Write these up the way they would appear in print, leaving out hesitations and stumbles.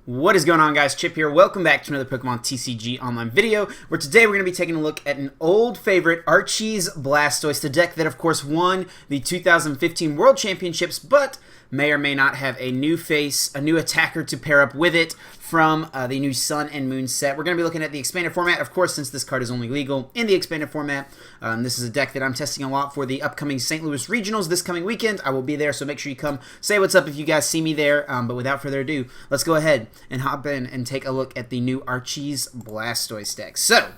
What is going on, guys? Chip here. Welcome back to another Pokemon TCG online video, where today we're going to be taking a look at an old favorite, Archie's Blastoise, the deck that of course won the 2015 World Championships, but may or may not have a new face, a new attacker to pair up with it from the new Sun and Moon set. We're going to be looking at the expanded format, of course, since this card is only legal in the expanded format. This is a deck that I'm testing a lot for the upcoming St. Louis Regionals this coming weekend. I will be there, so make sure you come say what's up if you guys see me there. But without further ado, let's go ahead and hop in and take a look at the new Archie's Blastoise deck. So,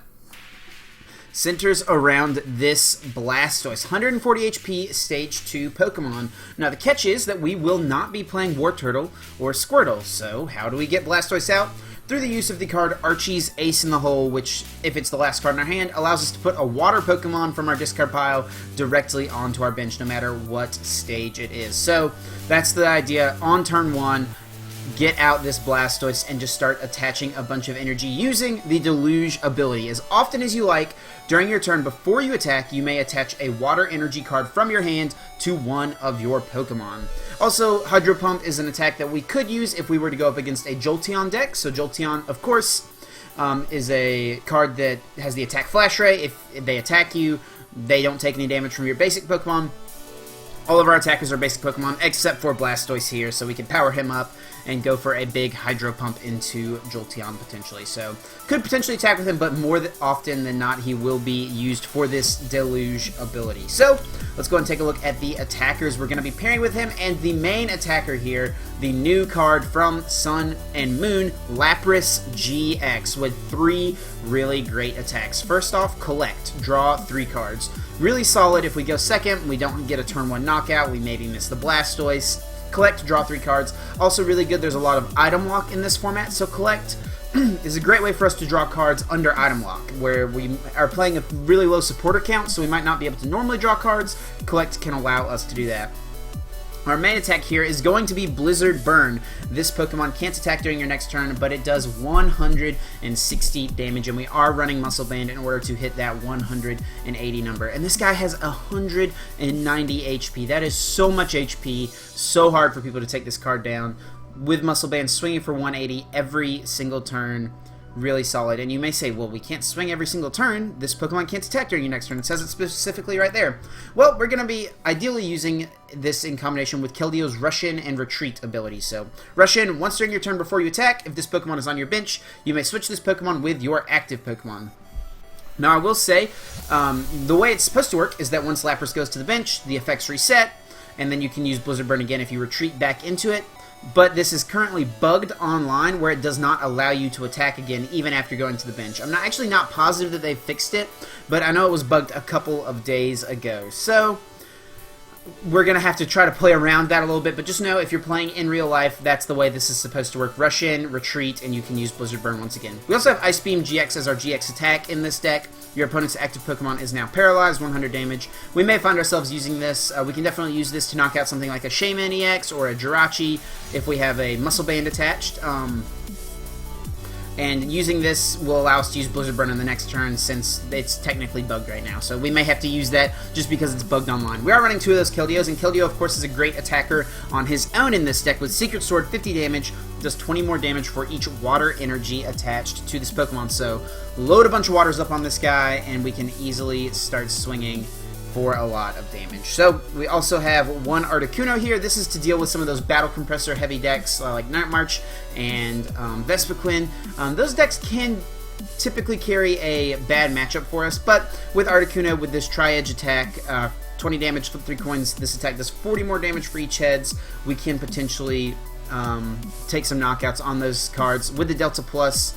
centers around this Blastoise, 140 HP, Stage 2 Pokemon. Now, the catch is that we will not be playing Wartortle or Squirtle, so how do we get Blastoise out? Through the use of the card Archie's Ace in the Hole, which, if it's the last card in our hand, allows us to put a water Pokemon from our discard pile directly onto our bench, no matter what stage it is. So, that's the idea. On turn 1, get out this Blastoise and just start attaching a bunch of energy using the Deluge ability. As often as you like, during your turn before you attack, you may attach a Water Energy card from your hand to one of your Pokemon. Also, Hydro Pump is an attack that we could use if we were to go up against a Jolteon deck. So Jolteon, of course, is a card that has the attack Flash Ray. If they attack you, they don't take any damage from your basic Pokemon. All of our attackers are basic Pokemon, except for Blastoise here, so we can power him up and go for a big Hydro Pump into Jolteon, potentially. So, could potentially attack with him, but more often than not, he will be used for this Deluge ability. So, let's go and take a look at the attackers we're going to be pairing with him, and the main attacker here, the new card from Sun and Moon, Lapras-GX, with 3 really great attacks. First off, collect. Draw 3 cards. Really solid. If we go second, we don't get a turn 1 knockout. We maybe miss the Blastoise. Collect, draw 3 cards. Also really good, there's a lot of item lock in this format, so collect is a great way for us to draw cards under item lock, where we are playing a really low supporter count, so we might not be able to normally draw cards. Collect can allow us to do that. Our main attack here is going to be Blizzard Burn. This Pokemon can't attack during your next turn, but it does 160 damage, and we are running Muscle Band in order to hit that 180 number. And this guy has 190 HP. That is so much HP, so hard for people to take this card down. With Muscle Band swinging for 180 every single turn, really solid. And you may say, well, we can't swing every single turn. This Pokemon can't attack during your next turn. It says it specifically right there. Well, we're going to be ideally using this in combination with Keldeo's Rush In and Retreat abilities. So, Rush In, once during your turn before you attack, if this Pokemon is on your bench, you may switch this Pokemon with your active Pokemon. Now, I will say, the way it's supposed to work is that once Lapras goes to the bench, the effects reset, and then you can use Blizzard Burn again if you retreat back into it. But this is currently bugged online, where it does not allow you to attack again even after going to the bench. I'm actually not positive that they fixed it, but I know it was bugged a couple of days ago. So, we're going to have to try to play around that a little bit, but just know if you're playing in real life, that's the way this is supposed to work. Rush in, retreat, and you can use Blizzard Burn once again. We also have Ice Beam GX as our GX attack in this deck. Your opponent's active Pokemon is now paralyzed, 100 damage. We may find ourselves using this. We can definitely use this to knock out something like a Shaymin-EX or a Jirachi if we have a Muscle Band attached. And using this will allow us to use Blizzard Burn in the next turn, since it's technically bugged right now. So we may have to use that just because it's bugged online. We are running 2 of those Keldeos, and Keldeo, of course, is a great attacker on his own in this deck with Secret Sword, 50 damage, does 20 more damage for each Water Energy attached to this Pokemon. So load a bunch of waters up on this guy, and we can easily start swinging for a lot of damage. So we also have 1 Articuno here. This is to deal with some of those Battle Compressor heavy decks like Night March and Vespiquen. Those decks can typically carry a bad matchup for us, but with Articuno, with this Tri-Edge attack, 20 damage, flip 3 coins, this attack does 40 more damage for each heads. We can potentially take some knockouts on those cards with the Delta Plus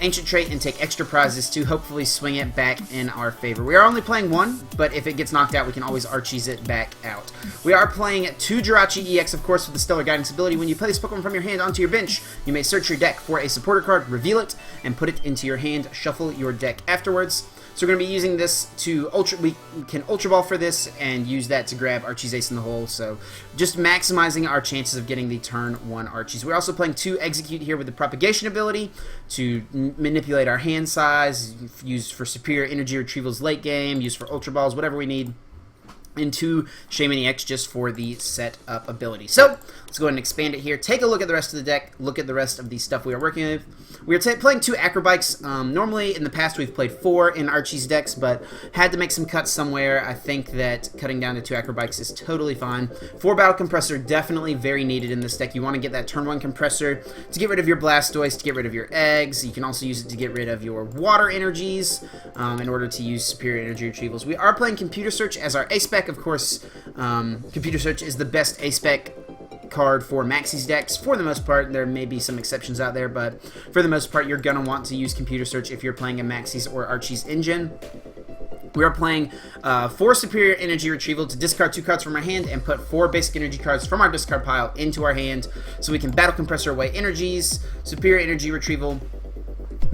Ancient Trait and take extra prizes to hopefully swing it back in our favor. We are only playing 1, but if it gets knocked out, we can always Archie's it back out. We are playing 2 Jirachi-EX, of course, with the Stellar Guidance ability. When you play this Pokemon from your hand onto your bench, you may search your deck for a supporter card, reveal it, and put it into your hand. Shuffle your deck afterwards. So we're going to be using this to we can Ultra Ball for this and use that to grab Archie's Ace in the Hole. So just maximizing our chances of getting the turn 1 Archies. We're also playing 2 Exeggcute here with the Propagation ability to manipulate our hand size, used for superior energy retrievals late game, used for Ultra Balls, whatever we need. into Shaymin-EX just for the setup ability. So let's go ahead and expand it here. Take a look at the rest of the deck. Look at the rest of the stuff we are working with. We are playing 2 Acro Bikes. Normally in the past we've played 4 in Archie's decks, but had to make some cuts somewhere. I think that cutting down to 2 Acro Bikes is totally fine. 4 Battle Compressor, definitely very needed in this deck. You want to get that turn 1 Compressor to get rid of your Blastoise, to get rid of your eggs. You can also use it to get rid of your Water Energies in order to use Superior Energy Retrievals. We are playing Computer Search as our A-Spec. Of course, Computer Search is the best A-Spec card for Maxie's decks. For the most part, there may be some exceptions out there, but for the most part, you're going to want to use Computer Search if you're playing a Maxie's or Archie's engine. We are playing 4 Superior Energy Retrieval to discard 2 cards from our hand and put 4 Basic Energy cards from our discard pile into our hand so we can Battle Compressor away energies, Superior Energy Retrieval,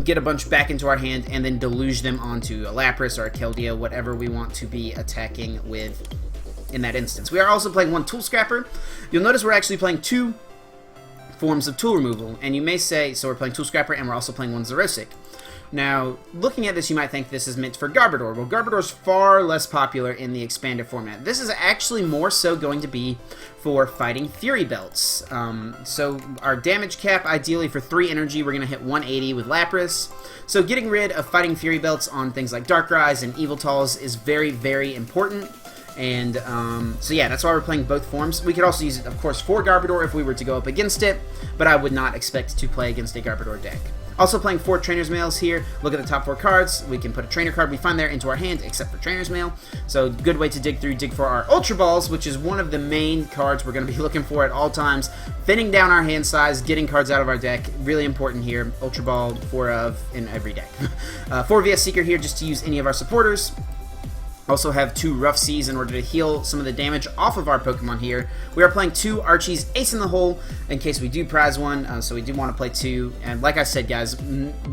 get a bunch back into our hand, and then deluge them onto a Lapras or a Keldeo, whatever we want to be attacking with in that instance. We are also playing 1 Tool Scrapper. You'll notice we're actually playing 2 forms of tool removal, and you may say, so we're playing Tool Scrapper and we're also playing 1 Xerosic. Now, looking at this, you might think this is meant for Garbodor. Well, Garbodor is far less popular in the expanded format. This is actually more so going to be for fighting Fury Belts. So our damage cap, ideally for 3 energy, we're going to hit 180 with Lapras. So getting rid of fighting Fury Belts on things like Darkrai's and Yveltals is very, very important. And so yeah, that's why we're playing both forms. We could also use it, of course, for Garbodor if we were to go up against it, but I would not expect to play against a Garbodor deck. Also playing 4 Trainers Mails here. Look at the top 4 cards. We can put a trainer card we find there into our hand, except for Trainers Mail. So good way to dig through, dig for our Ultra Balls, which is one of the main cards we're going to be looking for at all times. Thinning down our hand size, getting cards out of our deck, really important here. Ultra Ball, 4 of in every deck. 4 VS Seeker here just to use any of our supporters. Also have 2 Rough Seas in order to heal some of the damage off of our Pokemon here. We are playing 2 Archie's Ace in the Hole in case we do prize one, so we do want to play 2. And like I said, guys,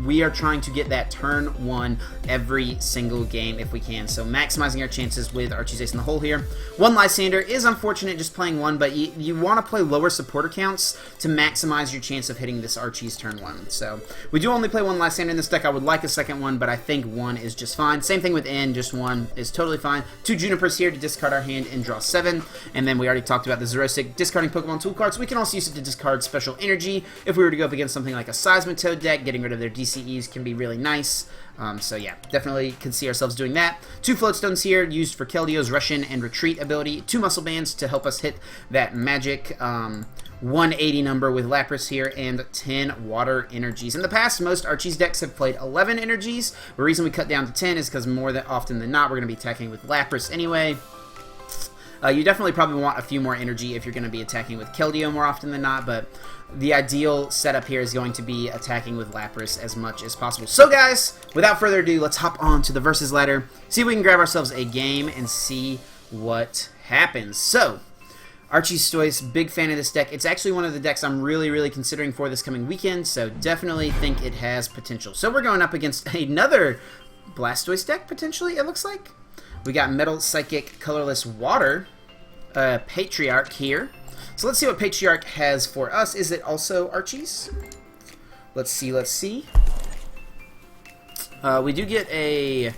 we are trying to get that turn 1 every single game if we can. So maximizing our chances with Archie's Ace in the Hole here. 1 Lysandre is unfortunate just playing 1, but you want to play lower supporter counts to maximize your chance of hitting this Archie's turn 1. So we do only play 1 Lysandre in this deck. I would like a second one, but I think 1 is just fine. Same thing with N, just 1 is totally fine. 2 Junipers here to discard our hand and draw 7. And then we already talked about the Xerosic discarding Pokemon tool cards. We can also use it to discard special energy. If we were to go up against something like a Seismitoad deck, getting rid of their DCEs can be really nice. So yeah, definitely can see ourselves doing that. 2 Float Stones here, used for Keldeo's Russian and Retreat ability. 2 Muscle Bands to help us hit that magic 180 number with Lapras here, and 10 Water Energies. In the past, most Archie's decks have played 11 Energies. The reason we cut down to 10 is because more often than not, we're going to be attacking with Lapras anyway. You definitely probably want a few more energy if you're going to be attacking with Keldeo more often than not, but the ideal setup here is going to be attacking with Lapras as much as possible. So guys, without further ado, let's hop on to the versus ladder, see if we can grab ourselves a game and see what happens. So, Archie's Toys, big fan of this deck. It's actually one of the decks I'm really considering for this coming weekend, so definitely think it has potential. So we're going up against another Blastoise deck, potentially, it looks like. We got Metal, Psychic, Colorless, Water, Patriarch here. So let's see what Patriarch has for us. Is it also Archie's? Let's see, let's see. We do get a...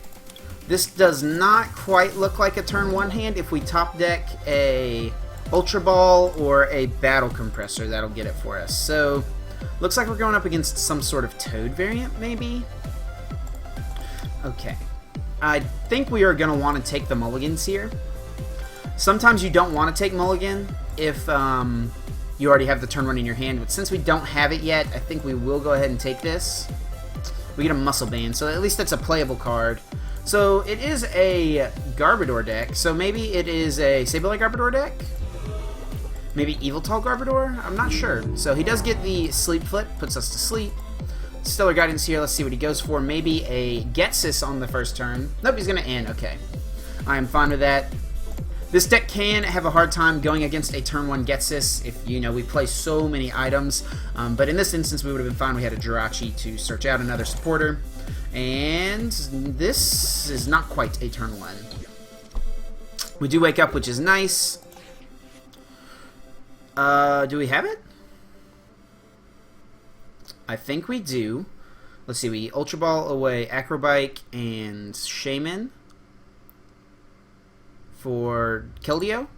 This does not quite look like a turn 1 hand. If we top deck a Ultra Ball or a Battle Compressor, that'll get it for us. So, looks like we're going up against some sort of Toad variant, maybe? Okay. I think we are going to want to take the mulligans here. Sometimes you don't want to take mulligan if you already have the turn 1 in your hand, but since we don't have it yet, I think we will go ahead and take this. We get a Muscle Band, so at least that's a playable card. So it is a Garbodor deck, so maybe it is a Sableye Garbodor deck? Maybe Yveltal Garbodor? I'm not sure. So he does get the Sleep Flip, puts us to sleep. Stellar Guidance here, let's see what he goes for. Maybe a Getsis on the first turn. Nope, he's going to end. Okay. I am fine with that. This deck can have a hard time going against a turn 1 Getsis if, you know, we play so many items. But in this instance, we would have been fine. We had a Jirachi to search out another supporter. And this is not quite a turn 1. We do wake up, which is nice. Do we have it? I think we do. Let's see, we Ultra Ball away Acro Bike and Shaymin. for Keldeo?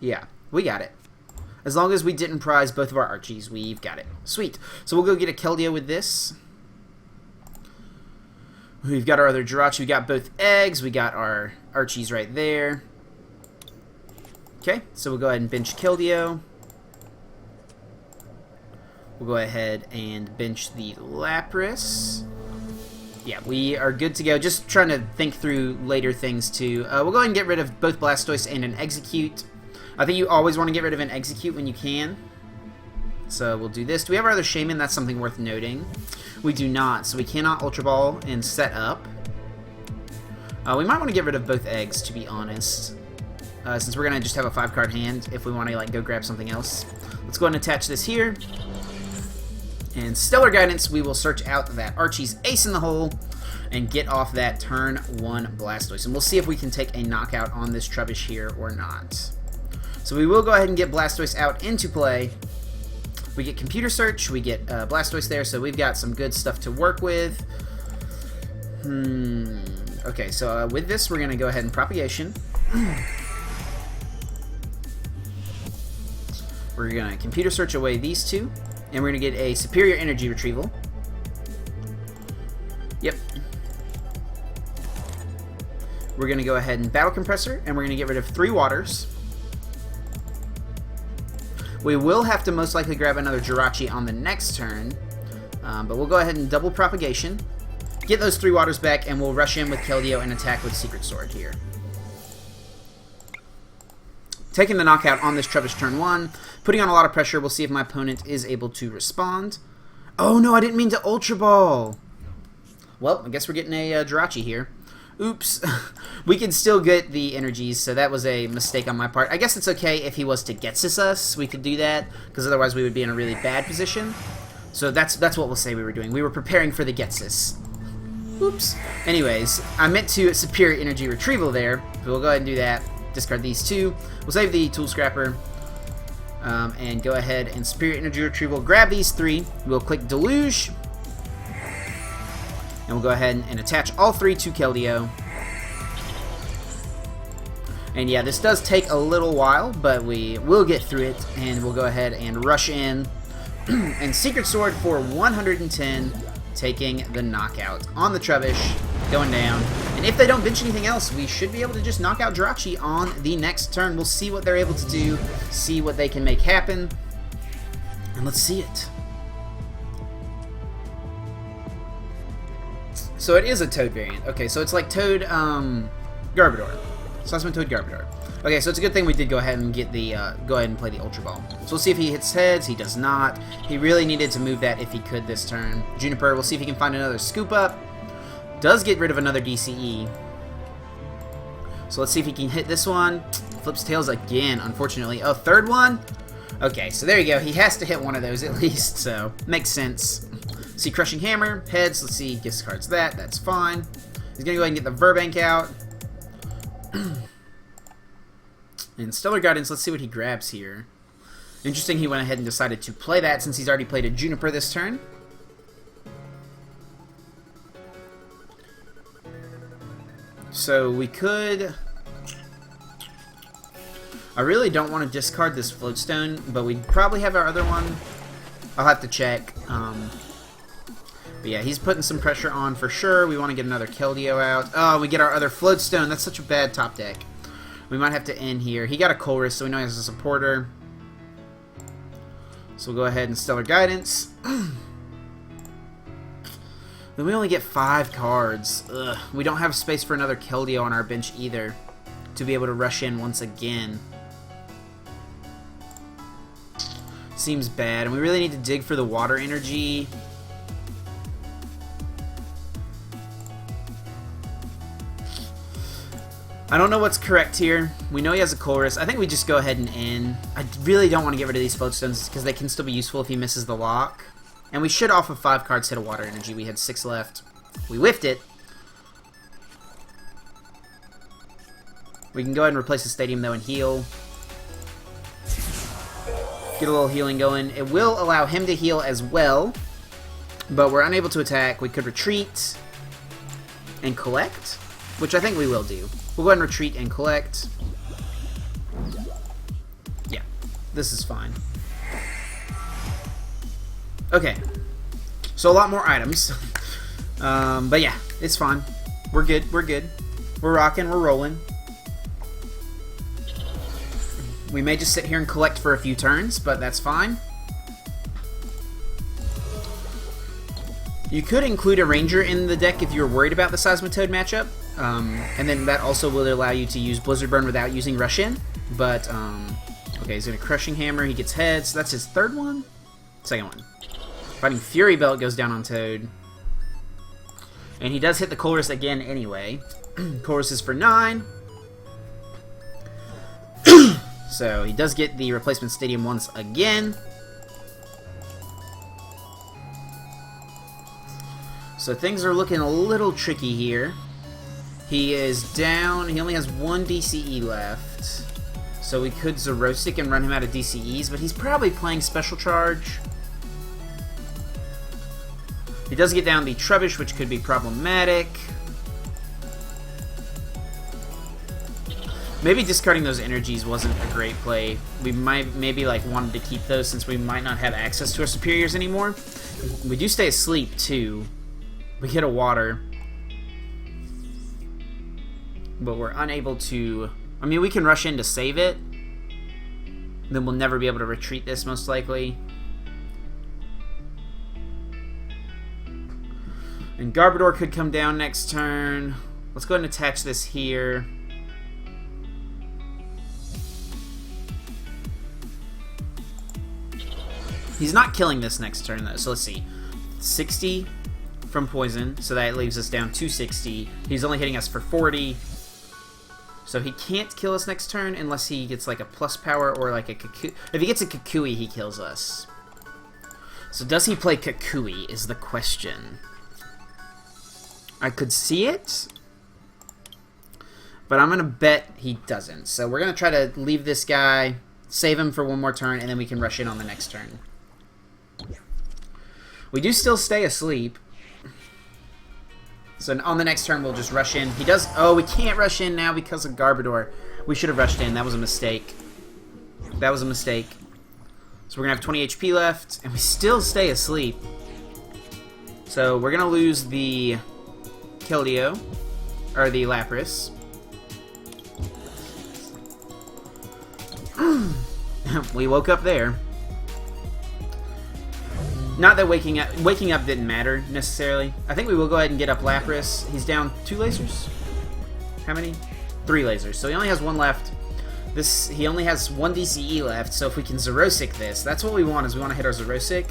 Yeah, we got it. As long as we didn't prize both of our Archies, we've got it. Sweet. So we'll go get a Keldeo with this. We've got our other Jirachi. We got both eggs. We got our Archies right there. Okay, so we'll go ahead and bench Keldeo. We'll go ahead and bench the Lapras. Yeah, we are good to go. Just trying to think through later things too. We'll go ahead and get rid of both Blastoise and an Exeggcute. I think you always want to get rid of an Exeggcute when you can. So we'll do this. Do we have our other Shaymin? That's something worth noting. We do not, so we cannot Ultra Ball and set up. We might want to get rid of both eggs, to be honest. Since we're going to just have a 5-card hand if we want to like go grab something else. Let's go ahead and attach this here. And Stellar Guidance, we will search out that Archie's Ace in the Hole and get off that turn 1 Blastoise. And we'll see if we can take a knockout on this Trubbish here or not. So we will go ahead and get Blastoise out into play. We get Computer Search, we get Blastoise there, so we've got some good stuff to work with. Okay, so with this, we're going to go ahead and Propagation. We're going to Computer Search away these two, and we're going to get a Superior Energy Retrieval. Yep. We're going to go ahead and Battle Compressor, and we're going to get rid of 3 Waters. We will have to most likely grab another Jirachi on the next turn, but we'll go ahead and double Propagation, get those 3 Waters back, and we'll rush in with Keldeo and attack with Secret Sword here. Taking the knockout on this Trubbish turn 1, putting on a lot of pressure. We'll see if my opponent is able to respond. Oh no, I didn't mean to Ultra Ball. Well, I guess we're getting a Jirachi here. Oops. We can still get the energies, so that was a mistake on my part. I guess it's okay if he was to Getsus us. We could do that, because otherwise we would be in a really bad position. So that's what we'll say we were doing. We were preparing for the Getsus. Oops. Anyways, I meant to Superior Energy Retrieval there. So we'll go ahead and do that. Discard these 2. We'll save the Tool Scrapper. And go ahead and Superior Energy Retrieval. Grab these 3. We'll click Deluge. And we'll go ahead and attach all 3 to Keldeo. And yeah, this does take a little while, but we will get through it. And we'll go ahead and rush in. And Secret Sword for 110, taking the knockout on the Trubbish, going down. And if they don't bench anything else, we should be able to just knock out Jirachi on the next turn. We'll see what they're able to do, see what they can make happen. And let's see it. So it is a Toad variant. Okay, so it's like Toad, Garbodor. Sussman Toad Garbodor. Okay, so it's a good thing we did go ahead and get the, go ahead and play the Ultra Ball. So we'll see if he hits heads. He does not. He really needed to move that if he could this turn. Juniper, we'll see if he can find another Scoop Up. Does get rid of another DCE. So let's see if he can hit this one. Flips tails again, unfortunately. Oh, third one? Okay, so there you go. He has to hit one of those at least, so makes sense. See Crushing Hammer, heads, let's see, discards that, that's fine. He's going to go ahead and get the Verbank out. And Stellar Guidance, let's see what he grabs here. Interesting, he went ahead and decided to play that since he's already played a Juniper this turn. So we could... I really don't want to discard this Float Stone, but we probably have our other one. I'll have to check. But yeah, he's putting some pressure on for sure. We want to get another Keldeo out. Oh, we get our other Float Stone. That's such a bad top deck. We might have to end here. He got a Colress, so we know he has a supporter. So we'll go ahead and Stellar Guidance. Then we only get 5 cards. Ugh. We don't have space for another Keldeo on our bench either to be able to rush in once again. Seems bad. And we really need to dig for the Water Energy. I don't know what's correct here. We know he has a Colress. I think we just go ahead and end. I really don't want to get rid of these Float Stones because they can still be useful if he misses the lock. And we should, off of 5 cards, hit a Water Energy. We had 6 left. We whiffed it. We can go ahead and replace the Stadium, though, and heal. Get a little healing going. It will allow him to heal as well. But we're unable to attack. We could retreat and collect. which I think we will do. We'll go ahead and retreat and collect. Yeah, this is fine. Okay, so a lot more items. But yeah, it's fine. We're good, we're good. We're rocking, we're rolling. We may just sit here and collect for a few turns, but that's fine. You could include a Ranger in the deck if you're worried about the Seismitoad matchup, and then that also will allow you to use Blizzard Burn without using Rush In. But, okay, he's going to Crushing Hammer, he gets heads. That's his third one? Second one. Fighting Fury Belt goes down on Toad. And he does hit the Colress again anyway. Colress is for 9. So he does get the replacement Stadium once again. So things are looking a little tricky here. He is down. He only has 1 DCE left. So we could Xerosic and run him out of DCEs, but he's probably playing Special Charge. He does get down the Trubbish, which could be problematic. Maybe discarding those energies wasn't a great play. We might maybe like wanted to keep those since we might not have access to our superiors anymore. We do stay asleep too. We hit a water. But we're unable to... I mean, we can rush in to save it. Then we'll never be able to retreat this most likely. And Garbodor could come down next turn. Let's go ahead and attach this here. He's not killing this next turn though, so let's see. 60 from poison, so that leaves us down to 60. He's only hitting us for 40. So he can't kill us next turn unless he gets like a plus power or like a Kukui. If he gets a Kukui, he kills us. So does he play Kukui is the question. I could see it, but I'm going to bet he doesn't. So we're going to try to leave this guy, save him for one more turn, and then we can rush in on the next turn. We do still stay asleep. So on the next turn, we'll just rush in. He does... Oh, we can't rush in now because of Garbodor. We should have rushed in. That was a mistake. That was a mistake. So we're going to have 20 HP left, and we still stay asleep. So we're going to lose the Keldeo, or the Lapras. We woke up there. Not that waking up didn't matter necessarily. I think we will go ahead and get up Lapras. He's down 2 lasers. How many? 3 lasers. So he only has 1 left. He only has 1 DCE left. So if we can Xerosic this, that's what we want. Is we want to hit our Xerosic.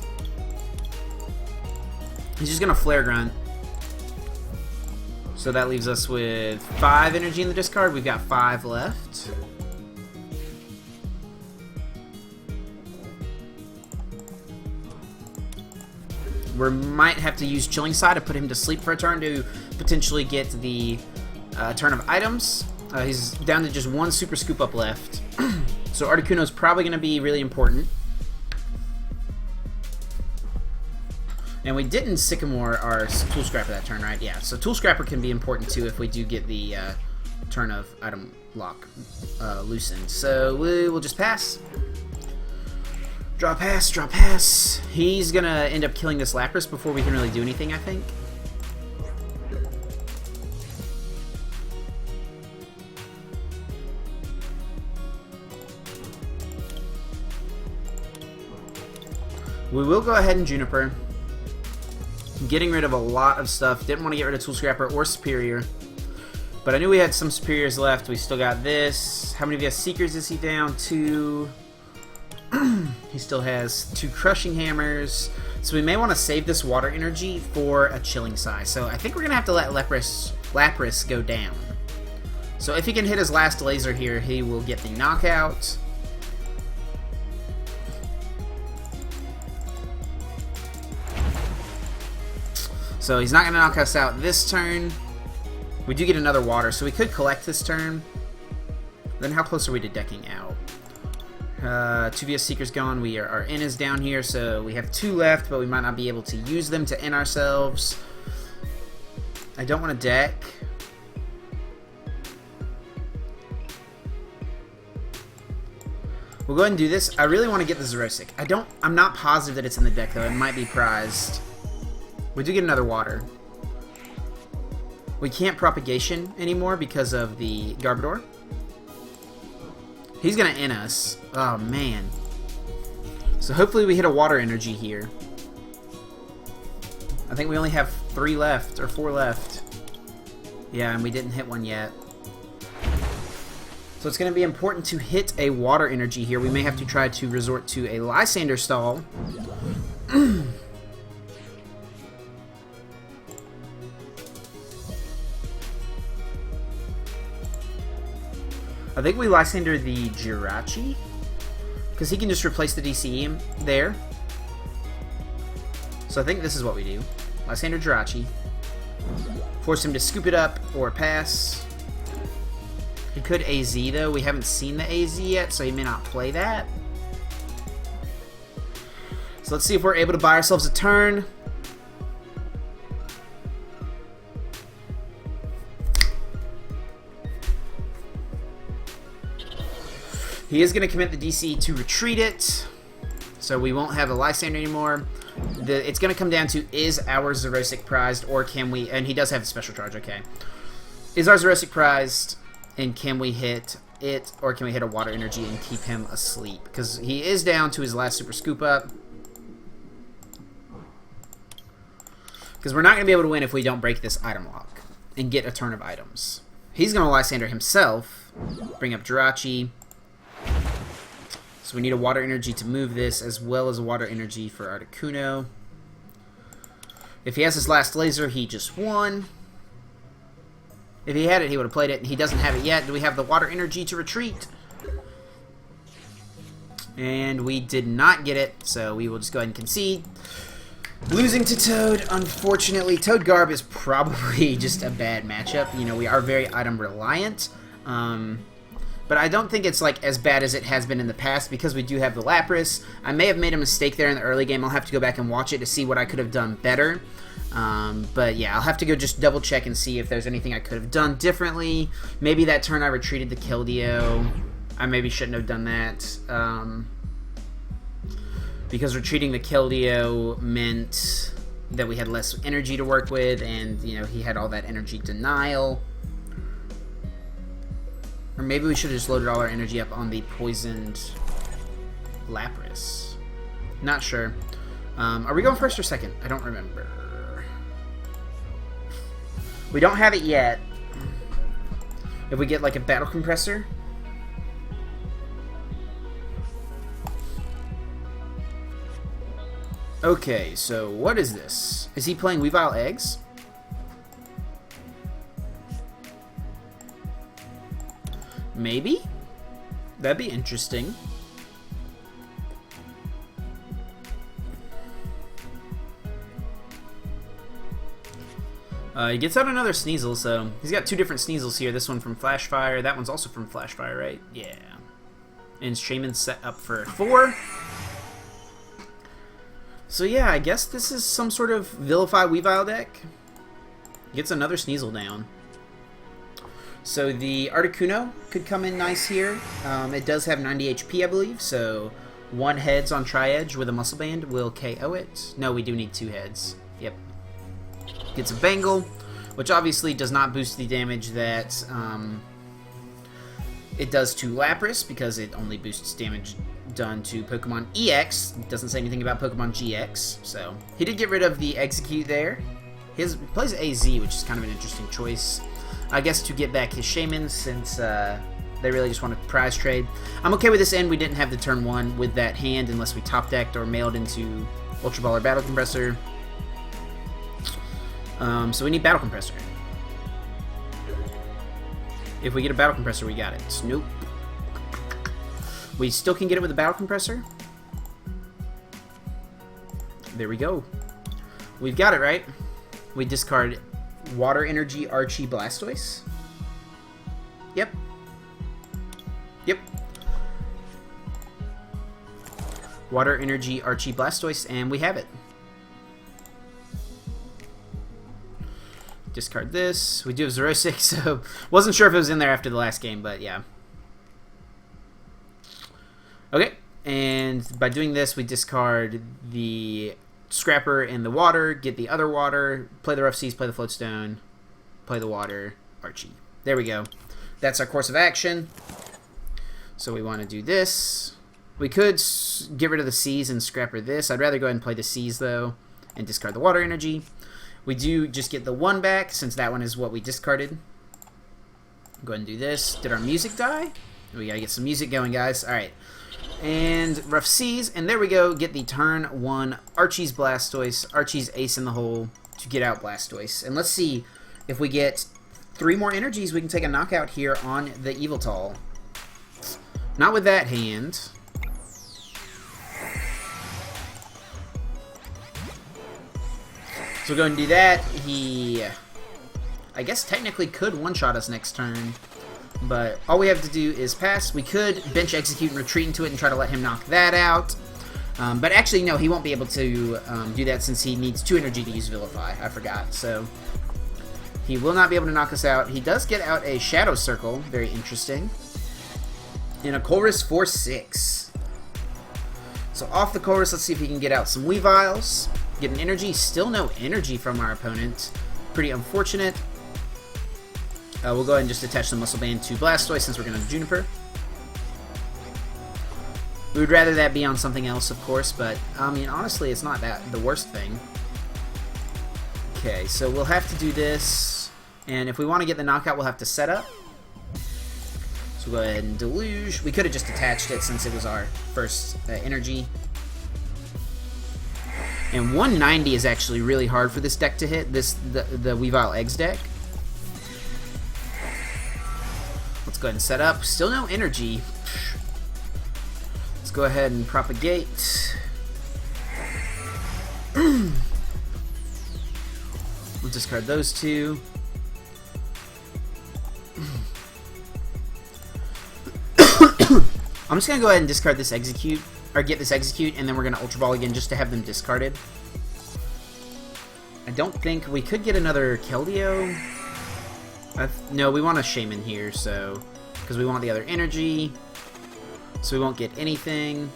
He's just gonna Flare Grunt. So that leaves us with 5 energy in the discard. We've got 5 left. We might have to use Chilling Side to put him to sleep for a turn to potentially get the turn of items. He's down to just 1 Super Scoop Up left. So Articuno is probably going to be really important. And we didn't Sycamore our Tool Scrapper that turn, right? Yeah, so Tool Scrapper can be important too if we do get the turn of item lock loosened. So we will just pass. Draw pass, draw pass. He's gonna end up killing this Lapras before we can really do anything, I think. We will go ahead and Juniper. Getting rid of a lot of stuff. Didn't want to get rid of Tool Scrapper or Superior. But I knew we had some Superiors left. We still got this. How many of you Seekers is he down? 2. He still has 2 Crushing Hammers. So we may want to save this Water Energy for a Chilling Size. So I think we're going to have to let Lapras go down. So if he can hit his last laser here, he will get the knockout. So he's not going to knock us out this turn. We do get another water, so we could collect this turn. Then how close are we to decking out? 2 VS Seekers gone. Our N is down here, so we have 2 left, but we might not be able to use them to N ourselves. I don't want to deck. We'll go ahead and do this. I really want to get the Xerosic. I'm not positive that it's in the deck, though. It might be prized. We do get another water. We can't propagation anymore because of the Garbodor. He's going to in us. Oh, man. So hopefully we hit a water energy here. I think we only have 3 left, or 4 left. Yeah, and we didn't hit one yet. So it's going to be important to hit a water energy here. We may have to try to resort to a Lysandre stall. I think we Lysandre the Jirachi, because he can just replace the DCE there. So I think this is what we do. Lysandre Jirachi. Force him to scoop it up or pass. He could AZ though. We haven't seen the AZ yet, so he may not play that. So let's see if we're able to buy ourselves a turn. He is going to commit the DC to retreat it, so we won't have a Lysandre anymore. It's going to come down to, is our Xerosic prized, or can we... And he does have a special charge, okay. Is our Xerosic prized, and can we hit it, or can we hit a Water Energy and keep him asleep? Because he is down to his last Super Scoop Up. Because we're not going to be able to win if we don't break this item lock and get a turn of items. He's going to Lysandre himself, bring up Jirachi. So we need a Water Energy to move this, as well as a Water Energy for Articuno. If he has his last laser, he just won. If he had it, he would have played it. He doesn't have it yet. Do we have the Water Energy to retreat? And we did not get it, so we will just go ahead and concede. Losing to Toad, unfortunately. Toad Garb is probably just a bad matchup. You know, we are very item reliant. But I don't think it's like as bad as it has been in the past, because we do have the Lapras. I may have made a mistake there in the early game. I'll have to go back and watch it to see what I could have done better. But yeah, I'll have to go just double check and see if there's anything I could have done differently. Maybe that turn I retreated the Keldeo. I maybe shouldn't have done that. Because retreating the Keldeo meant that we had less energy to work with, and you know, he had all that energy denial. Or maybe we should have just loaded all our energy up on the poisoned Lapras. Not sure. Are we going first or second? I don't remember. We don't have it yet. If we get like a Battle Compressor. Okay, so what is this? Is he playing Weavile Eggs? Maybe? That'd be interesting. He gets out another Sneasel, so he's got 2 different Sneasels here. This one from Flashfire. That one's also from Flashfire, right? Yeah. And Shaymin's set up for 4. So yeah, I guess this is some sort of Vilify Weavile deck. Gets another Sneasel down. So the Articuno could come in nice here. It does have 90 HP, I believe, so 1 heads on Tri-Edge with a Muscle Band will KO it. No, we do need 2 heads. Yep. Gets a Bangle, which obviously does not boost the damage that it does to Lapras, because it only boosts damage done to Pokemon EX. It doesn't say anything about Pokemon GX, so he did get rid of the Exeggcute there. He plays AZ, which is kind of an interesting choice. I guess to get back his Shaymin, since they really just want a prize trade. I'm okay with this end. We didn't have the turn 1 with that hand unless we top decked or mailed into Ultra Ball or Battle Compressor. So we need Battle Compressor. If we get a Battle Compressor, we got it. Nope. We still can get it with a Battle Compressor. There we go. We've got it, right? We discard Water Energy Archie Blastoise. Yep. Yep. Water Energy Archie Blastoise, and we have it. Discard this. We do have Xerosic, so wasn't sure if it was in there after the last game, but yeah. Okay, And by doing this, we discard the Scrapper and the Water, get the other Water, play the Rough Seas, play the Float Stone, play the Water, Archie. There we go. That's our course of action. So we want to do this. We could get rid of the Seas and Scrapper this. I'd rather go ahead and play the Seas, though, and discard the Water Energy. We do just get the 1 back, since that one is what we discarded. Go ahead and do this. Did our music die? We gotta get some music going, guys. Alright. And Rough Seas, and there we go. Get the turn 1 Archie's Blastoise, Archie's Ace in the Hole to get out Blastoise. And let's see if we get 3 more energies, we can take a knockout here on the Yveltal. Not with that hand. So we'll go and do that. He, I guess, technically could one-shot us next turn. But all we have to do is pass. We could bench Exeggcute and retreat into it and try to let him knock that out. But actually, no, he won't be able to do that since he needs 2 energy to use Vilify. I forgot. So he will not be able to knock us out. He does get out a Shadow Circle. Very interesting. And a Chorus 4-6. So off the Chorus, let's see if he can get out some Weaviles. Get an energy. Still no energy from our opponent. Pretty unfortunate. We'll go ahead and just attach the Muscle Band to Blastoise since we're going to Juniper. We would rather that be on something else, of course, but, I mean, honestly, it's not that the worst thing. Okay, so we'll have to do this, and if we want to get the knockout, we'll have to set up. So we'll go ahead and Deluge. We could have just attached it since it was our first energy. And 190 is actually really hard for this deck to hit, the Weavile Eggs deck. Let's go ahead and set up. Still no energy. Let's go ahead and propagate. We'll discard those 2. I'm just going to go ahead and discard this Exeggcute, or get this Exeggcute, and then we're going to Ultra Ball again just to have them discarded. I don't think we could get another Keldeo. No, we want a Shaymin here, so because we want the other energy, so we won't get anything,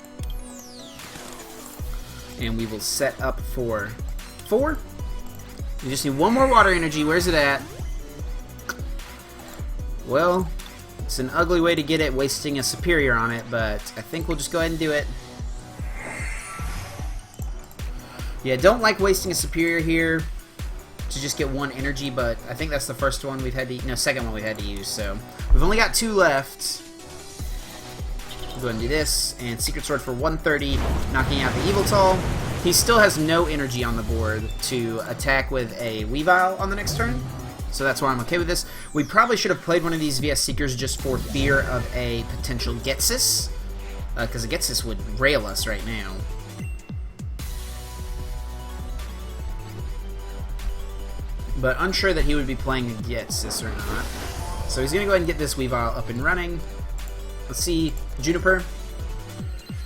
and we will set up for 4. We just need 1 more Water Energy. Where's it at? Well, it's an ugly way to get it, wasting a Superior on it, but I think we'll just go ahead and do it. Yeah, don't like wasting a Superior here to just get 1 energy, but I think that's the first one we've had to, no, second one we had to use, so we've only got 2 left. We'll go ahead and do this, and Secret Sword for 130, knocking out the Yveltal. He still has no energy on the board to attack with a Weavile on the next turn, so that's why I'm okay with this. We probably should have played one of these VS Seekers just for fear of a potential Getsis, because a Getsis would rail us right now. But unsure that he would be playing a Getsis or not. So he's going to go ahead and get this Weavile up and running. Let's see, Juniper.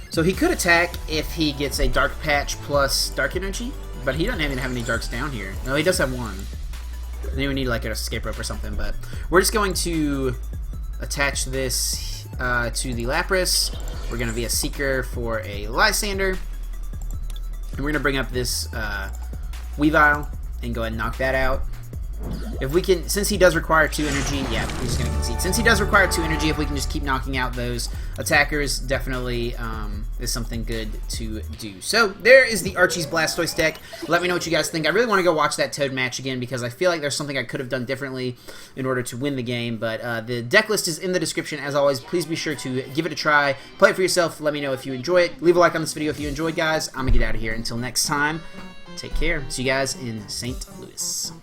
So he could attack if he gets a Dark Patch plus Dark Energy, but he doesn't even have any Darks down here. No, he does have 1. Then we need like an Escape Rope or something, but we're just going to attach this to the Lapras. We're going to be a Seeker for a Lysandre. And we're going to bring up this Weavile and go ahead and knock that out. If we can, since he does require 2 energy, yeah, he's just going to concede. Since he does require 2 energy, if we can just keep knocking out those attackers, definitely is something good to do. So there is the Archie's Blastoise deck. Let me know what you guys think. I really want to go watch that Toad match again because I feel like there's something I could have done differently in order to win the game. But the deck list is in the description. As always, please be sure to give it a try. Play it for yourself. Let me know if you enjoy it. Leave a like on this video if you enjoyed, guys. I'm going to get out of here. Until next time, take care. See you guys in St. Louis.